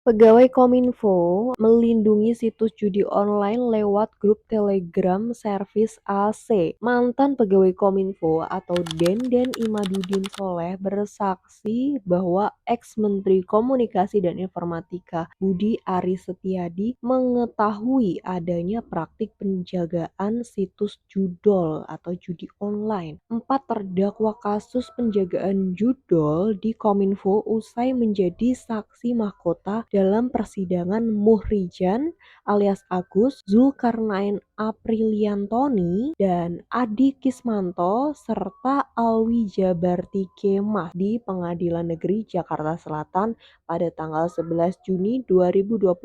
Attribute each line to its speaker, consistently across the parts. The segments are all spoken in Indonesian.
Speaker 1: Pegawai Kominfo melindungi situs judi online lewat grup Telegram servis AC. Mantan pegawai Kominfo atau Denden Imaduddin Soleh bersaksi bahwa ex-Menteri Komunikasi dan Informatika Budi Aris Setiadi mengetahui adanya praktik penjagaan situs judol atau judi online. 4 terdakwa kasus penjagaan judol di Kominfo usai menjadi saksi mahkota dalam persidangan Muhrijan alias Agus, Zulkarnain Apriliantoni, dan Adi Kismanto serta Alwi Jabarti Kemah di Pengadilan Negeri Jakarta Selatan pada tanggal 11 Juni 2025.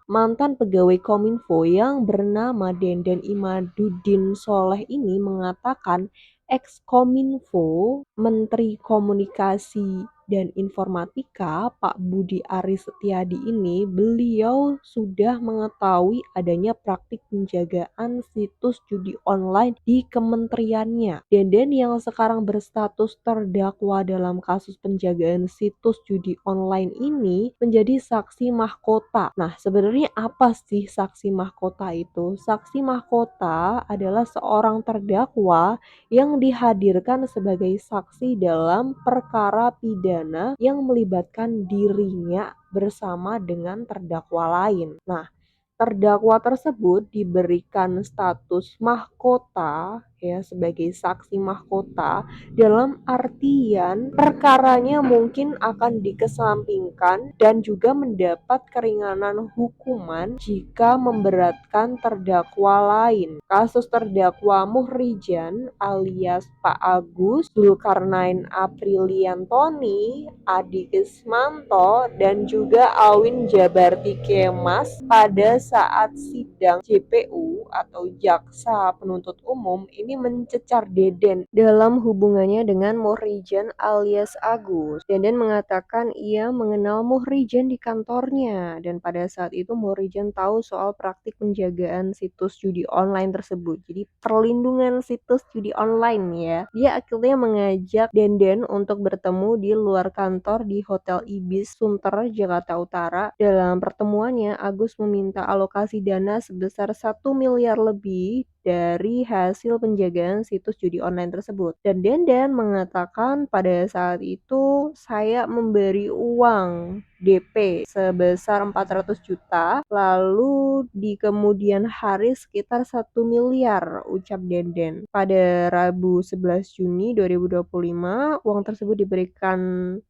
Speaker 1: Mantan pegawai Kominfo yang bernama Denden Imaduddin Soleh ini mengatakan ex-Kominfo, Menteri Komunikasi dan Informatika Pak Budi Aris Setiadi ini, beliau sudah mengetahui adanya praktik penjagaan situs judi online di kementeriannya. Denden yang sekarang berstatus terdakwa dalam kasus penjagaan situs judi online ini menjadi saksi mahkota. Nah, sebenarnya apa sih saksi mahkota itu? Saksi mahkota adalah seorang terdakwa yang dihadirkan sebagai saksi dalam perkara pidana yang melibatkan dirinya bersama dengan terdakwa lain. Nah, terdakwa tersebut diberikan status mahkota ya sebagai saksi mahkota dalam artian perkaranya mungkin akan dikesampingkan dan juga mendapat keringanan hukuman jika memberatkan terdakwa lain. Kasus terdakwa Muhrijan alias Pak Agus, Zulkarnain Apriliantoni, Adi Kismanto, dan juga Alwin Jabarti Kemas pada saat sidang JPU atau Jaksa Penuntut Umum ini mencecar Deden dalam hubungannya dengan Muhrijan alias Agus. Deden mengatakan ia mengenal Muhrijan di kantornya dan pada saat itu Muhrijan tahu soal praktik penjagaan situs judi online tersebut. Jadi perlindungan situs judi online ya. Dia akhirnya mengajak Denden untuk bertemu di luar kantor di Hotel Ibis Sunter, Jakarta Utara. Dalam pertemuannya, Agus meminta alokasi dana sebesar 1 miliar lebih dari hasil penjagaan situs judi online tersebut. Dan Denden mengatakan pada saat itu saya memberi uang DP sebesar 400 juta, lalu di kemudian hari sekitar 1 miliar, ucap Denden. Pada Rabu 11 Juni 2025, uang tersebut diberikan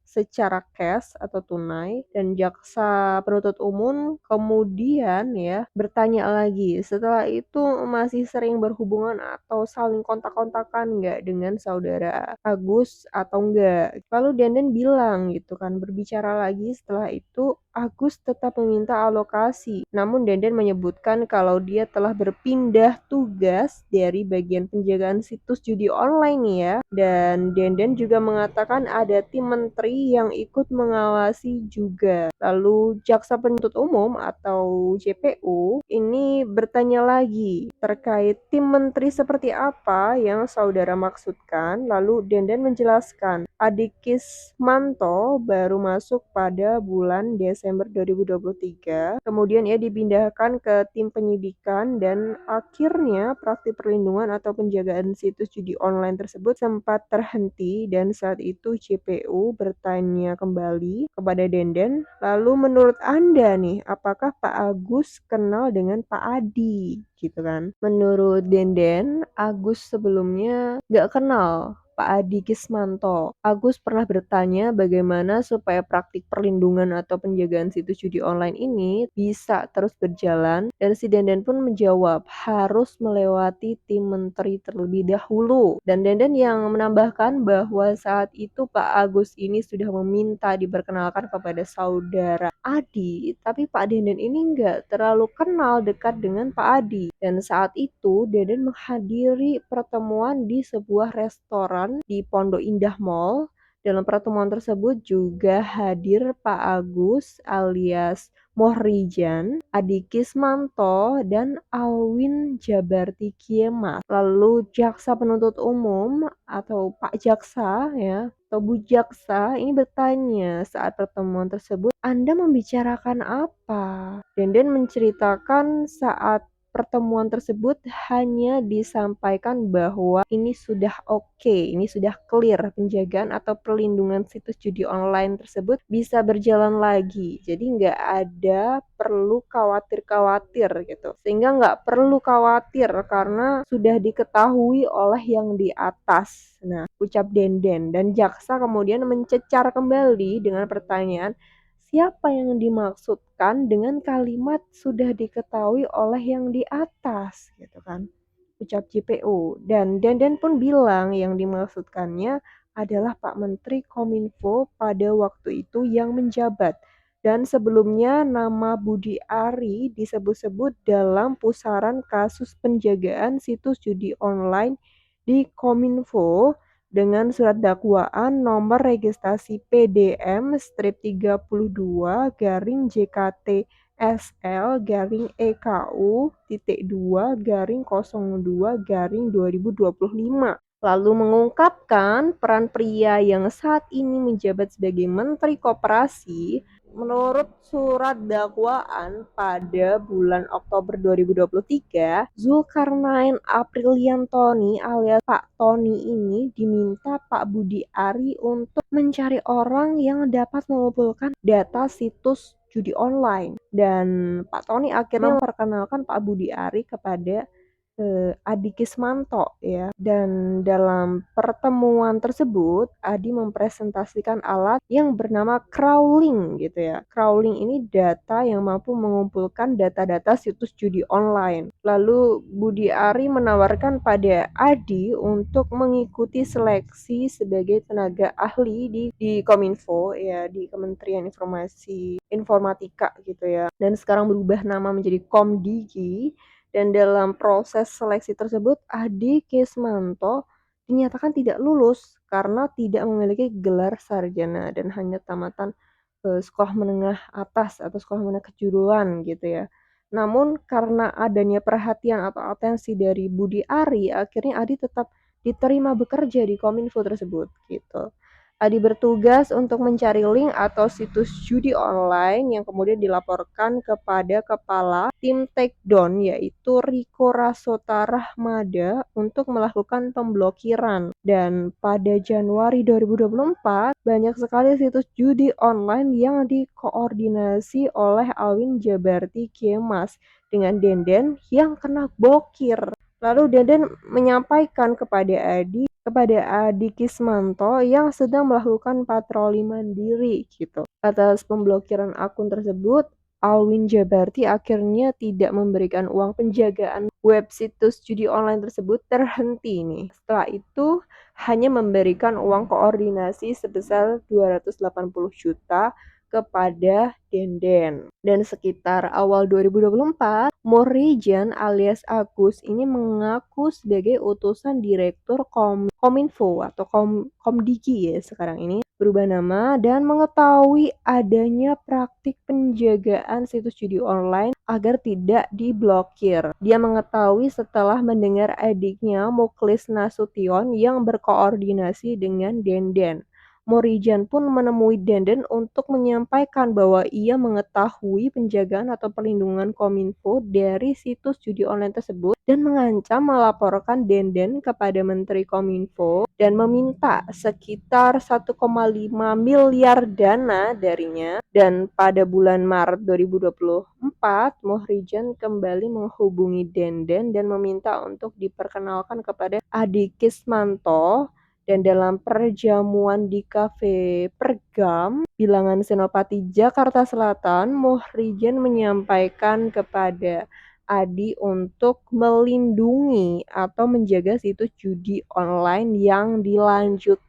Speaker 1: secara cash atau tunai dan jaksa penuntut umum kemudian ya bertanya lagi, setelah itu masih sering berhubungan atau saling kontak-kontakan nggak dengan saudara Agus atau enggak. Lalu Denden bilang gitu kan, berbicara lagi setelah itu Agus tetap meminta alokasi. Namun Denden menyebutkan kalau dia telah berpindah tugas dari bagian penjagaan situs judi online nih ya. Dan Denden juga mengatakan ada tim menteri yang ikut mengawasi juga. Lalu Jaksa Penuntut Umum atau JPU ini bertanya lagi terkait tim menteri seperti apa yang saudara maksudkan. Lalu Denden menjelaskan Adi Kismanto baru masuk pada bulan Desember 2023. Kemudian ia dipindahkan ke tim penyidikan dan akhirnya praktik perlindungan atau penjagaan situs judi online tersebut sempat terhenti dan saat itu JPU bertanya kembali kepada Denden, lalu menurut Anda nih, apakah Pak Agus kenal dengan Pak Adi? Gitu kan. Menurut Denden, Agus sebelumnya nggak kenal Pak Adi Kismanto. Agus pernah bertanya bagaimana supaya praktik perlindungan atau penjagaan situs judi online ini bisa terus berjalan dan si Denden pun menjawab harus melewati tim menteri terlebih dahulu. Dan Denden yang menambahkan bahwa saat itu Pak Agus ini sudah meminta diperkenalkan kepada saudara Adi, tapi Pak Denden ini nggak terlalu kenal dekat dengan Pak Adi. Dan saat itu Denden menghadiri pertemuan di sebuah restoran di Pondok Indah Mall Dalam pertemuan tersebut juga hadir Pak Agus alias Mohrijan, Adi Kismanto, dan Alwin Jabarti Kiemas. Lalu jaksa penuntut umum atau Pak Jaksa ya atau Bu Jaksa ini bertanya saat pertemuan tersebut, Anda membicarakan apa? Denden menceritakan saat pertemuan tersebut hanya disampaikan bahwa ini sudah oke, ini sudah clear penjagaan atau perlindungan situs judi online tersebut bisa berjalan lagi. Jadi nggak ada perlu khawatir-khawatir gitu. Sehingga nggak perlu khawatir karena sudah diketahui oleh yang di atas. Nah, ucap Denden dan jaksa kemudian mencecar kembali dengan pertanyaan, siapa yang dimaksudkan dengan kalimat sudah diketahui oleh yang di atas gitu kan, ucap JPO. Dan Denden pun bilang yang dimaksudkannya adalah Pak Menteri Kominfo pada waktu itu yang menjabat. Dan sebelumnya nama Budi Ari disebut-sebut dalam pusaran kasus penjagaan situs judi online di Kominfo dengan surat dakwaan nomor registrasi PDM strip 32 garing JKT SL garing EKU titik 2 garing 02 garing 2025. Lalu mengungkapkan peran pria yang saat ini menjabat sebagai Menteri Koperasi. Menurut surat dakwaan pada bulan Oktober 2023, Zulkarnain Apriliantoni alias Pak Tony ini diminta Pak Budi Ari untuk mencari orang yang dapat mengumpulkan data situs judi online. Dan Pak Tony akhirnya memperkenalkan Pak Budi Ari kepada Adi Kismanto ya. Dan dalam pertemuan tersebut Adi mempresentasikan alat yang bernama crawling gitu ya. Crawling ini data yang mampu mengumpulkan data-data situs judi online. Lalu Budi Ari menawarkan pada Adi untuk mengikuti seleksi sebagai tenaga ahli di Kominfo ya, di Kementerian Informatika gitu ya. Dan sekarang berubah nama menjadi Komdigi. Dan dalam proses seleksi tersebut, Adi Kismanto dinyatakan tidak lulus karena tidak memiliki gelar sarjana dan hanya tamatan sekolah menengah atas atau sekolah menengah kejuruan gitu ya. Namun karena adanya perhatian atau atensi dari Budi Ari, akhirnya Adi tetap diterima bekerja di Kominfo tersebut gitu. Adi bertugas untuk mencari link atau situs judi online yang kemudian dilaporkan kepada kepala tim takedown yaitu Riko Rasota Rahmada untuk melakukan pemblokiran. Dan pada Januari 2024 banyak sekali situs judi online yang dikoordinasi oleh Alwin Jabarti Kiemas dengan Denden yang kena blokir. Lalu Denden menyampaikan kepada Adi Kismanto yang sedang melakukan patroli mandiri gitu. Atas pemblokiran akun tersebut, Alwin Jabarti akhirnya tidak memberikan uang penjagaan web situs judi online tersebut terhenti nih. Setelah itu hanya memberikan uang koordinasi sebesar 280 juta kepada Denden. Dan sekitar awal 2024, Mohrijan alias Agus ini mengaku sebagai utusan direktur Kominfo atau Komdigi ya sekarang ini berubah nama dan mengetahui adanya praktik penjagaan situs judi online agar tidak diblokir. Dia mengetahui setelah mendengar adiknya Muklis Nasution yang berkoordinasi dengan Denden. Mohrijan pun menemui Denden untuk menyampaikan bahwa ia mengetahui penjagaan atau perlindungan Kominfo dari situs judi online tersebut dan mengancam melaporkan Denden kepada Menteri Kominfo dan meminta sekitar 1,5 miliar dana darinya. Dan pada bulan Maret 2024, Mohrijan kembali menghubungi Denden dan meminta untuk diperkenalkan kepada Adi Kismanto. Dan dalam perjamuan di Cafe Pergam, Bilangan Senopati, Jakarta Selatan, Mohrijan menyampaikan kepada Adi untuk melindungi atau menjaga situs judi online yang dilanjutkan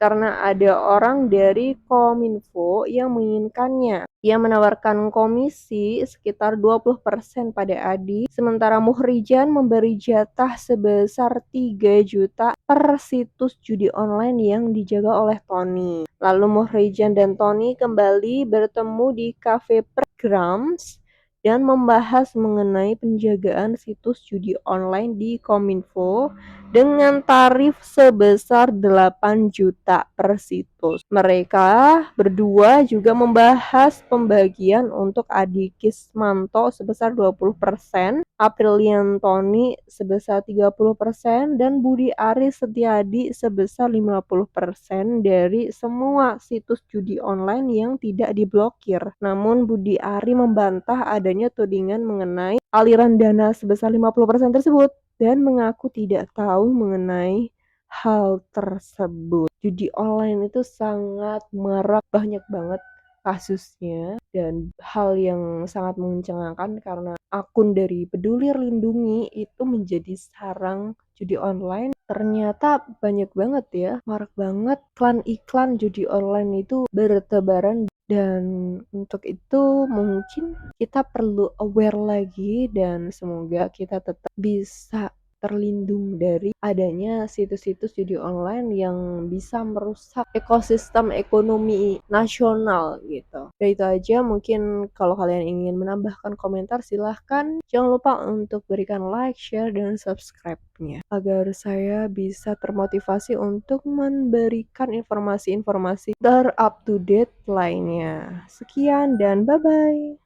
Speaker 1: karena ada orang dari Kominfo yang menginginkannya. Ia menawarkan komisi sekitar 20% pada Adi, sementara Mohrijan memberi jatah sebesar 3 juta per situs judi online yang dijaga oleh Tony. Lalu Mohrejan dan Tony kembali bertemu di Cafe Grams dan membahas mengenai penjagaan situs judi online di Kominfo dengan tarif sebesar 8 juta per situs. Mereka berdua juga membahas pembagian untuk Adi Kismanto sebesar 20%, Aprilian Tony sebesar 30%, dan Budi Aris Setiadi sebesar 50% dari semua situs judi online yang tidak diblokir. Namun Budi Ari membantah adanya tudingan mengenai aliran dana sebesar 50% tersebut dan mengaku tidak tahu mengenai hal tersebut. Judi online itu sangat marak, banyak banget kasusnya, dan hal yang sangat mengencangkan karena akun dari Peduli Lindungi itu menjadi sarang judi online. Ternyata banyak banget ya, marak banget iklan judi online itu bertebaran, dan untuk itu mungkin kita perlu aware lagi dan semoga kita tetap bisa terlindung dari adanya situs-situs judi online yang bisa merusak ekosistem ekonomi nasional gitu. Dan itu aja, mungkin kalau kalian ingin menambahkan komentar silahkan. Jangan lupa untuk berikan like, share, dan subscribe-nya agar saya bisa termotivasi untuk memberikan informasi-informasi ter-up to date lainnya. Sekian dan bye-bye.